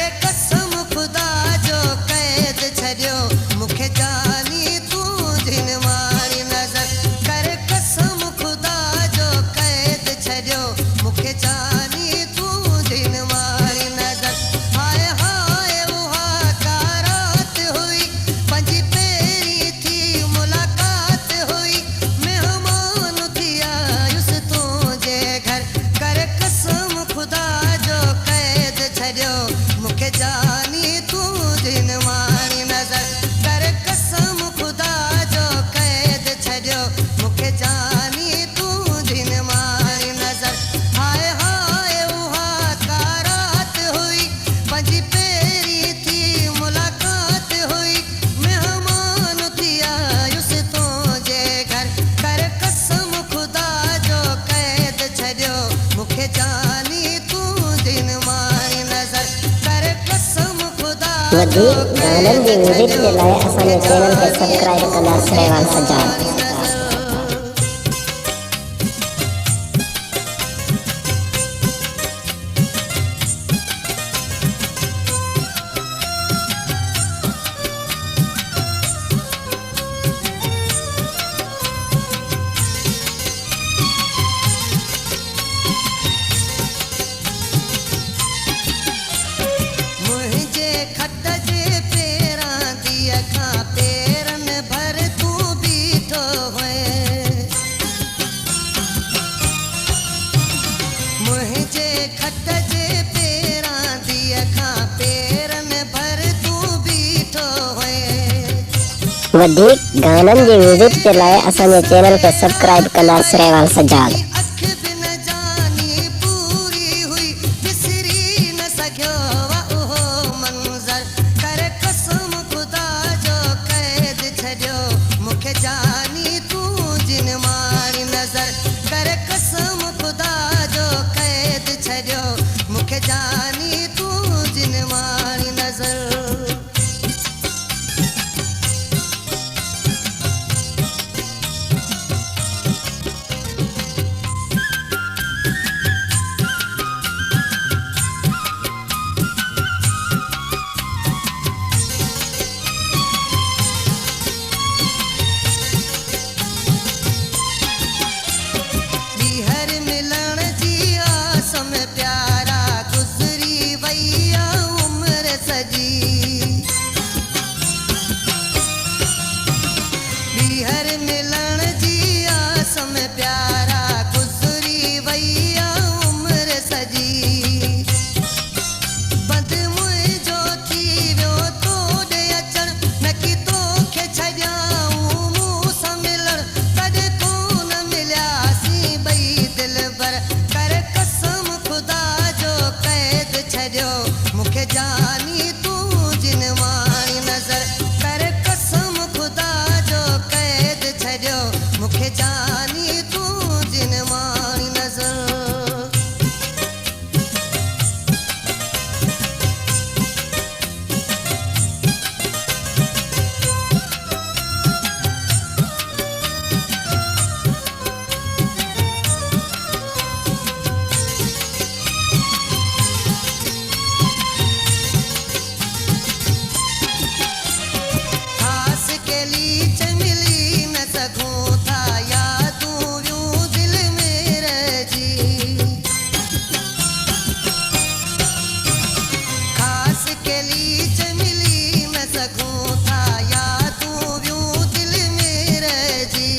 करे कसम खुदा जो कैद छड़ियो मुखे जानी तू जिन मारी नजर करे कसम खुदा जो कैद छड़ियो मुखे जानी तू जिन मारी नजर हाय हाय वहा का रात हुई पंजी पेरी थी मुलाकात हुई मेहमान थी आयुस तुझे घर करे कसम खुदा जो कैद छड़ियो मुखे जानी तू जिन मारी नजर करे कसम खुदा जो कैद छड़ियो मुखे जानी तू जिन मारी नजर हाय हाय वहा का रात हुई पंजी पेरी थी मुलाकात हुई मेहमान थी आयुस तुझे घर करे कसम खुदा जो कैद छड़ियो मुखे जानी तू जिन मारी नजर करे कसम खुदा जो गानन जी म्यूजिक के लाए असांजे चैनल खे सब्सक्राइब कंदा रहवान सजाद। मुझे खट जे पेरां दी अखां पेरन भर तू बीठो हुए मुझे खट जे पेरां दी अखां पेरन भर तू बीठो हुए वधीक गानन जी म्यूजिक के लाए असांजे चैनल खे सब्सक्राइब कंदा रहवान सजाद। अख बिन जानी पूरी हुई बिसरी न सघियो उहो मंज़र करे कसम खुदा जो कैद छड़ियो मुखे जानी तू जिन मारी नजर करे कसम खुदा जो कैद छड़ियो मुखे जानी तू जिन मारी नजर बीहर मिलण जी आस में प्यारा गुज़री वई आ उम्र सजी बीहर मिलण जी आस में प्यारा गुज़री वई आ उम्र सजी बंद मुंहिंजो थी वियो तोॾे अचण न की तोखे छॾियाऊं मूं सां मिलण कॾहिं कोन मिलियासीं ॿई दिलबर करे कसम खुदा जो कैद छड़ियो मुखे जानी तू जिन मारी नजर करे कसम खुदा जो कैद छड़ियो मुखे जानी तू जिन मारी नजर खास के लीच मिली न सघूं था यादूं यूं दिल में रहिजी खास के लीच मिली न सघूं था यादूं यूं दिल में रहिजी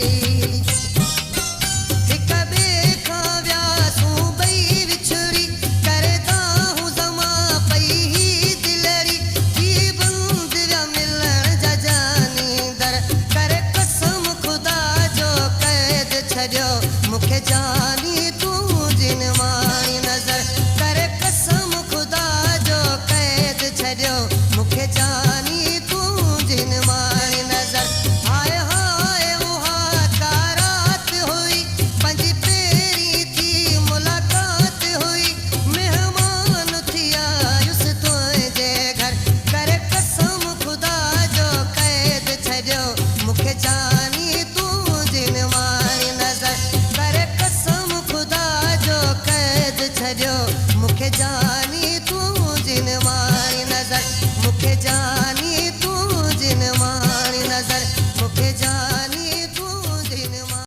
हिक ॿिए खां वियासूं ॿई विछड़ी करदा हूं ज़मा पई ही दिलड़ी थी बंद विया मिलण जा जानींदर करे कसम खुदा जो कैद छड़ियो मुखे जानी तू जिन मारी नजर करे कसम खुदा जो कैद छड़ियो मुखे जानी